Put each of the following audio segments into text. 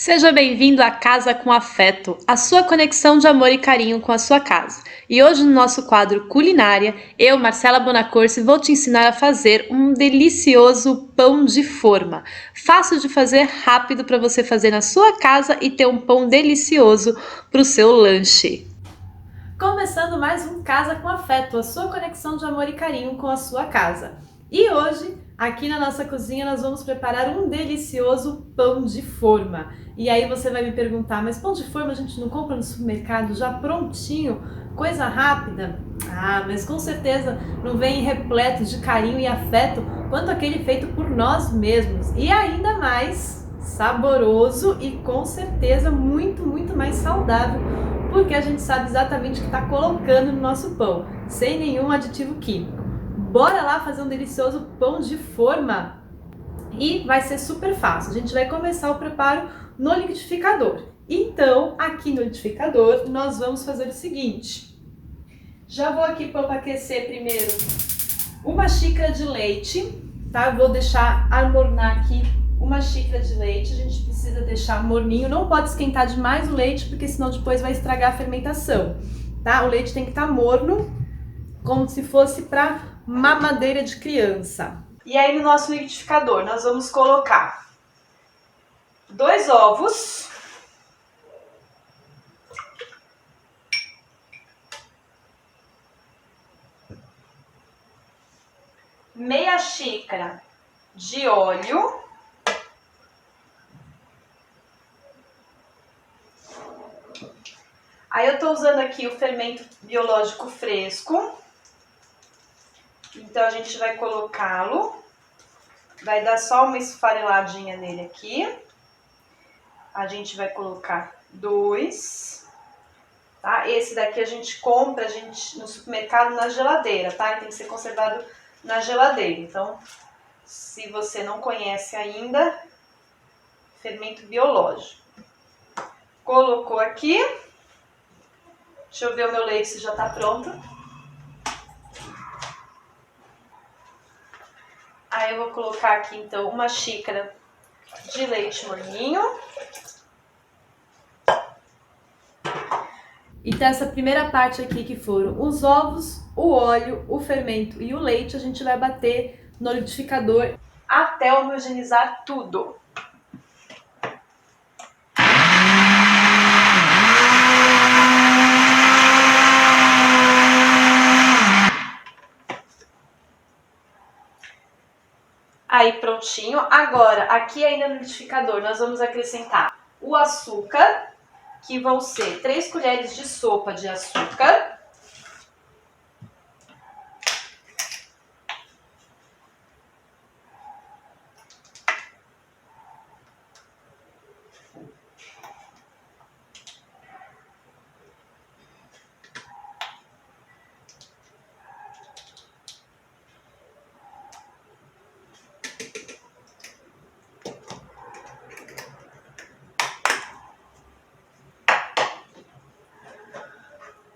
Seja bem-vindo à Casa com Afeto, a sua conexão de amor e carinho com a sua casa. E hoje no nosso quadro Culinária, eu, Marcela Bonacorsi, vou te ensinar a fazer um delicioso pão de forma. Fácil de fazer, rápido para você fazer na sua casa e ter um pão delicioso para o seu lanche. Começando mais um Casa com Afeto, a sua conexão de amor e carinho com a sua casa. E hoje, aqui na nossa cozinha, nós vamos preparar um delicioso pão de forma. E aí você vai me perguntar, mas pão de forma a gente não compra no supermercado já prontinho, coisa rápida? Ah, mas com certeza não vem repleto de carinho e afeto quanto aquele feito por nós mesmos. E ainda mais saboroso e com certeza muito mais saudável, porque a gente sabe exatamente o que está colocando no nosso pão, sem nenhum aditivo químico. Bora lá fazer um delicioso pão de forma? E vai ser super fácil. A gente vai começar o preparo no liquidificador. Então, aqui no liquidificador, nós vamos fazer o seguinte. Já vou aqui para aquecer primeiro uma xícara de leite, tá? Eu vou deixar amornar aqui uma xícara de leite. A gente precisa deixar morninho, não pode esquentar demais o leite, porque senão depois vai estragar a fermentação, tá? O leite tem que estar morno, como se fosse para mamadeira de criança. E aí no nosso liquidificador nós vamos colocar 2 ovos, meia xícara de óleo, aí eu tô usando aqui o fermento biológico fresco, então a gente vai colocá-lo, vai dar só uma esfareladinha nele aqui, a gente vai colocar 2, tá? Esse daqui a gente compra no supermercado na geladeira, tá? Ele tem que ser conservado na geladeira, então se você não conhece ainda, fermento biológico. Colocou aqui, deixa eu ver o meu leite se já tá pronto. Aí eu vou colocar aqui então uma xícara de leite morninho. Então essa primeira parte aqui que foram os ovos, o óleo, o fermento e o leite, a gente vai bater no liquidificador até homogeneizar tudo. Aí prontinho. Agora, aqui ainda no liquidificador, nós vamos acrescentar o açúcar, que vão ser 3 colheres de sopa de açúcar.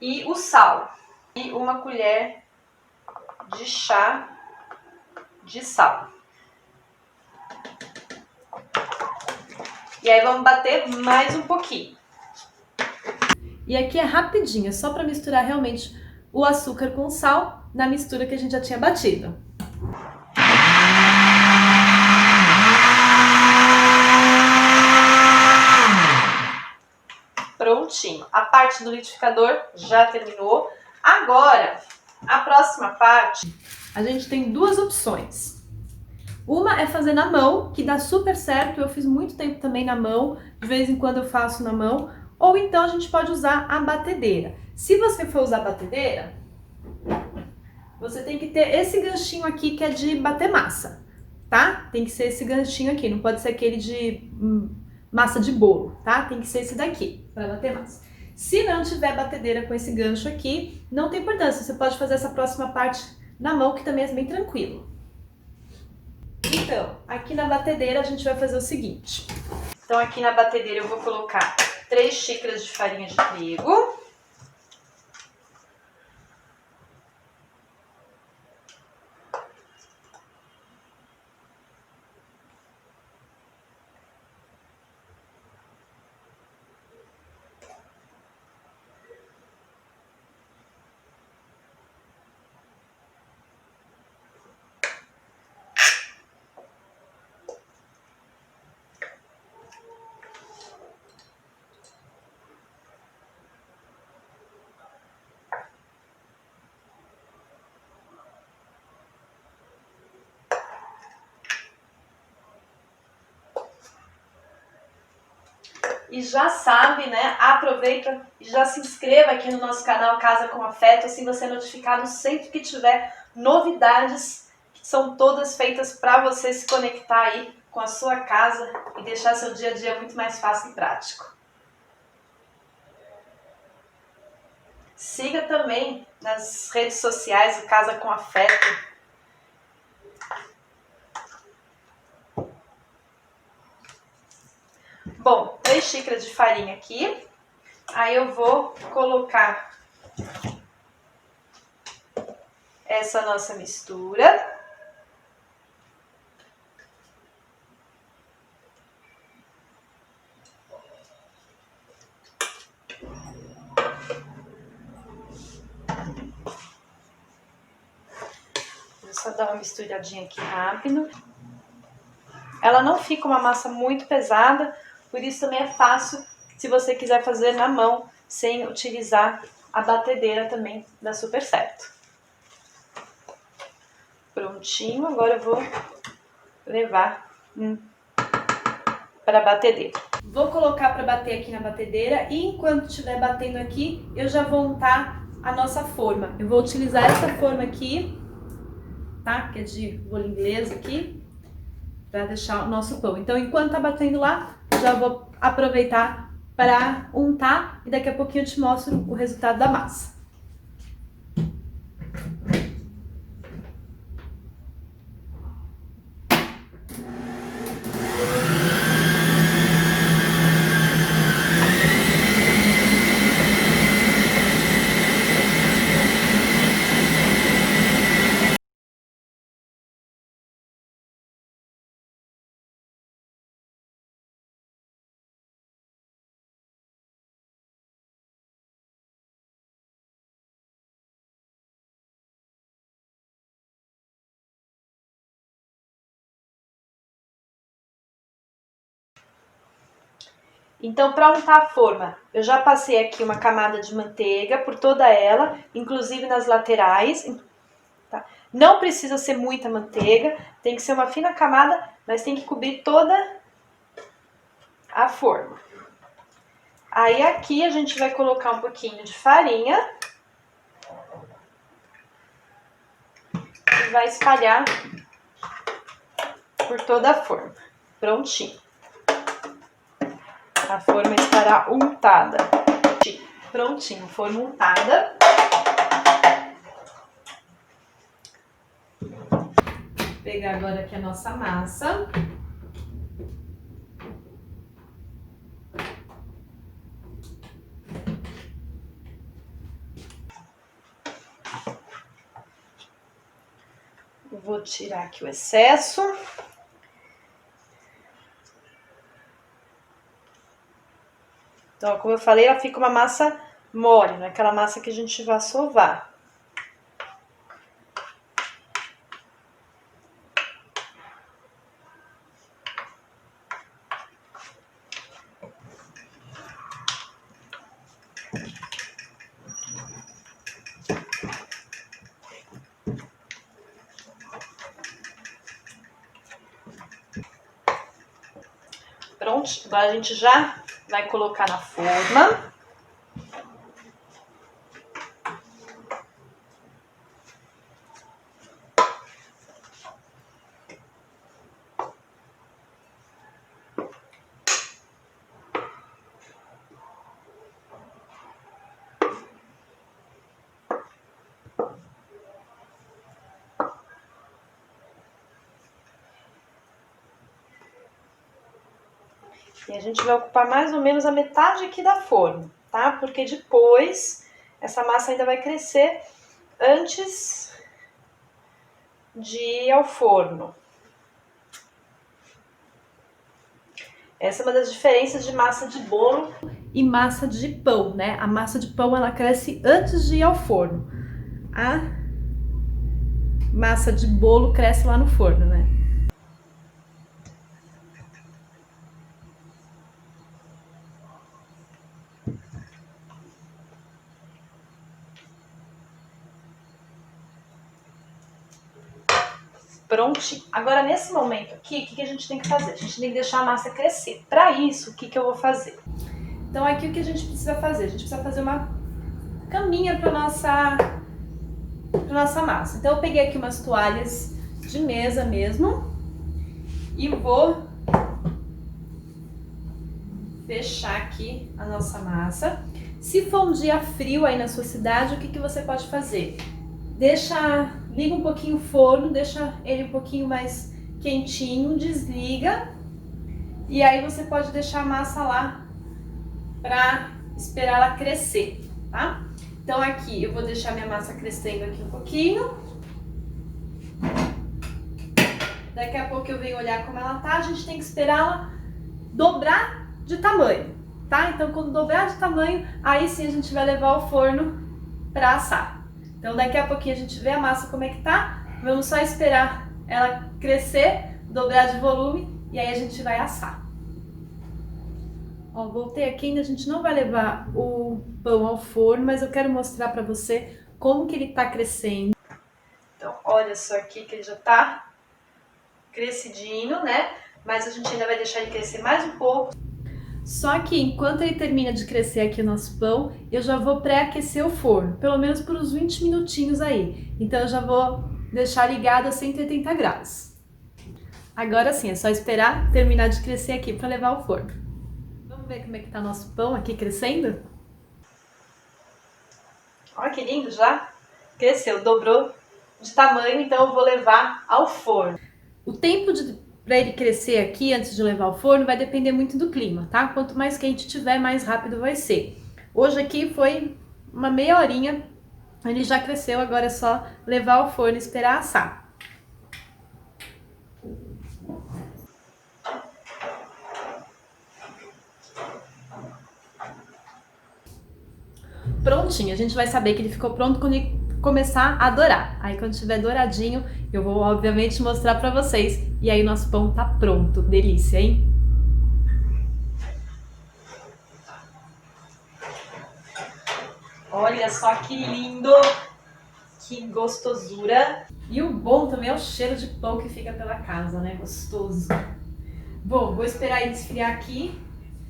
E o sal, e uma colher de chá de sal. E aí vamos bater mais um pouquinho. E aqui é rapidinho, é só para misturar realmente o açúcar com o sal na mistura que a gente já tinha batido. Prontinho. A parte do liquidificador já terminou. Agora, a próxima parte, a gente tem 2 opções. Uma é fazer na mão, que dá super certo. Eu fiz muito tempo também na mão, de vez em quando eu faço na mão. Ou então a gente pode usar a batedeira. Se você for usar a batedeira, você tem que ter esse ganchinho aqui que é de bater massa, tá? Tem que ser esse ganchinho aqui, não pode ser aquele de massa de bolo, tá? Tem que ser esse daqui, para bater massa. Se não tiver batedeira com esse gancho aqui, não tem importância, você pode fazer essa próxima parte na mão, que também é bem tranquilo. Então, aqui na batedeira a gente vai fazer o seguinte. Então aqui na batedeira eu vou colocar 3 xícaras de farinha de trigo. e já sabe, né? Aproveita e já se inscreva aqui no nosso canal Casa com Afeto, assim você é notificado sempre que tiver novidades, que são todas feitas para você se conectar aí com a sua casa e deixar seu dia a dia muito mais fácil e prático. Siga também nas redes sociais o Casa com Afeto. Bom, 3 xícaras de farinha aqui. Aí eu vou colocar essa nossa mistura. Vou só dar uma misturadinha aqui rápido. Ela não fica uma massa muito pesada, por isso também é fácil se você quiser fazer na mão, sem utilizar a batedeira também, dá super certo. Prontinho, agora eu vou levar para a batedeira. Vou colocar para bater aqui na batedeira e enquanto estiver batendo aqui, eu já vou untar a nossa forma. Eu vou utilizar essa forma aqui, tá? Que é de bolo inglês aqui, para deixar o nosso pão. Então, enquanto tá batendo lá, já vou aproveitar para untar e daqui a pouquinho eu te mostro o resultado da massa. Então, para untar a forma, eu já passei aqui uma camada de manteiga por toda ela, inclusive nas laterais. Tá? Não precisa ser muita manteiga, tem que ser uma fina camada, mas tem que cobrir toda a forma. Aí aqui a gente vai colocar um pouquinho de farinha e vai espalhar por toda a forma. Prontinho. A forma estará untada. Prontinho, forma untada. Vou pegar agora aqui a nossa massa. Vou tirar aqui o excesso. Então, como eu falei, ela fica uma massa mole, não é aquela massa que a gente vai sovar. Pronto, agora a gente já vai colocar na forma. E a gente vai ocupar mais ou menos a metade aqui da forma, tá? Porque depois essa massa ainda vai crescer antes de ir ao forno. Essa é uma das diferenças de massa de bolo e massa de pão, né? A massa de pão ela cresce antes de ir ao forno. A massa de bolo cresce lá no forno, né? prontinho. Agora, nesse momento aqui, o que a gente tem que fazer? A gente tem que deixar a massa crescer. Para isso, o que eu vou fazer? Então, aqui o que a gente precisa fazer? A gente precisa fazer uma caminha para nossa massa. Então, eu peguei aqui umas toalhas de mesa mesmo e vou fechar aqui a nossa massa. Se for um dia frio aí na sua cidade, o que você pode fazer? Liga um pouquinho o forno, deixa ele um pouquinho mais quentinho, desliga e aí você pode deixar a massa lá para esperar ela crescer, tá? Então aqui eu vou deixar minha massa crescendo aqui um pouquinho. Daqui a pouco eu venho olhar como ela tá, a gente tem que esperar ela dobrar de tamanho, tá? Então quando dobrar de tamanho, aí sim a gente vai levar ao forno para assar. Então daqui a pouquinho a gente vê a massa como é que tá, vamos só esperar ela crescer, dobrar de volume e aí a gente vai assar. Ó, voltei aqui, ainda a gente não vai levar o pão ao forno, mas eu quero mostrar para você como que ele tá crescendo. Então olha só aqui que ele já tá crescidinho, né? Mas a gente ainda vai deixar ele crescer mais um pouco. Só que enquanto ele termina de crescer aqui o nosso pão, eu já vou pré-aquecer o forno, pelo menos por uns 20 minutinhos aí. Então eu já vou deixar ligado a 180 graus. Agora sim, é só esperar terminar de crescer aqui para levar ao forno. Vamos ver como é que tá nosso pão aqui crescendo? Olha que lindo já! Cresceu, dobrou de tamanho, então eu vou levar ao forno. O tempo para ele crescer aqui antes de levar ao forno vai depender muito do clima, tá? Quanto mais quente tiver, mais rápido vai ser. Hoje aqui foi uma meia horinha, ele já cresceu, agora é só levar ao forno e esperar assar. Prontinho, a gente vai saber que ele ficou pronto quando ele começar a dourar. Aí quando estiver douradinho, eu vou obviamente mostrar pra vocês. E aí nosso pão tá pronto. Delícia, hein? Olha só que lindo! Que gostosura! E o bom também é o cheiro de pão que fica pela casa, né? Gostoso. Bom, vou esperar ele esfriar aqui,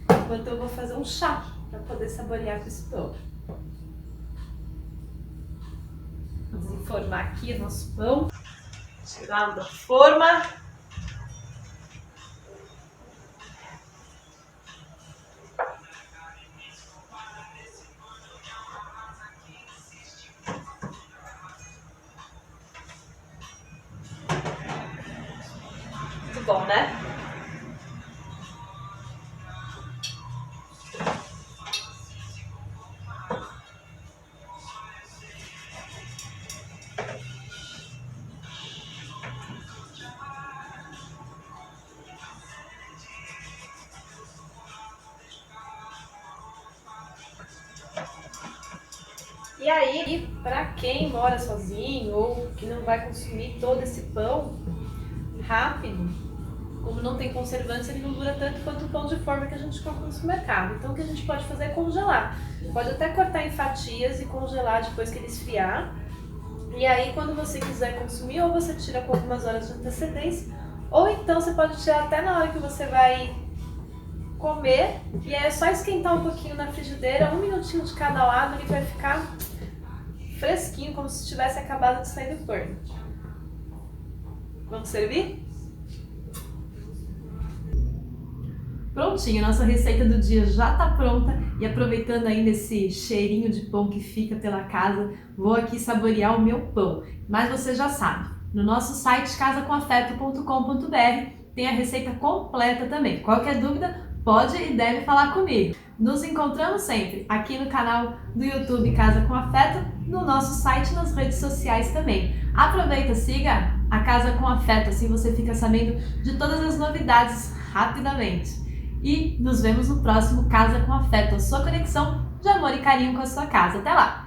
enquanto eu vou fazer um chá pra poder saborear com esse pão. Vamos enformar aqui o nosso pão. Tirar da forma. Muito bom, né? E aí, para quem mora sozinho ou que não vai consumir todo esse pão rápido, como não tem conservantes, ele não dura tanto quanto o pão de forma que a gente compra no supermercado. Então o que a gente pode fazer é congelar. Pode até cortar em fatias e congelar depois que ele esfriar. E aí quando você quiser consumir, ou você tira com algumas horas de antecedência, ou então você pode tirar até na hora que você vai comer. E aí é só esquentar um pouquinho na frigideira, 1 minutinho de cada lado, ele vai ficar fresquinho, como se tivesse acabado de sair do forno. Vamos servir? Prontinho, nossa receita do dia já tá pronta e aproveitando ainda esse cheirinho de pão que fica pela casa, vou aqui saborear o meu pão. Mas você já sabe, no nosso site casacomafeto.com.br tem a receita completa também. Qualquer dúvida, pode e deve falar comigo. Nos encontramos sempre aqui no canal do YouTube Casa com Afeto, no nosso site e nas redes sociais também. Aproveita, siga a Casa com Afeto, assim você fica sabendo de todas as novidades rapidamente. E nos vemos no próximo Casa com Afeto, a sua conexão de amor e carinho com a sua casa. Até lá!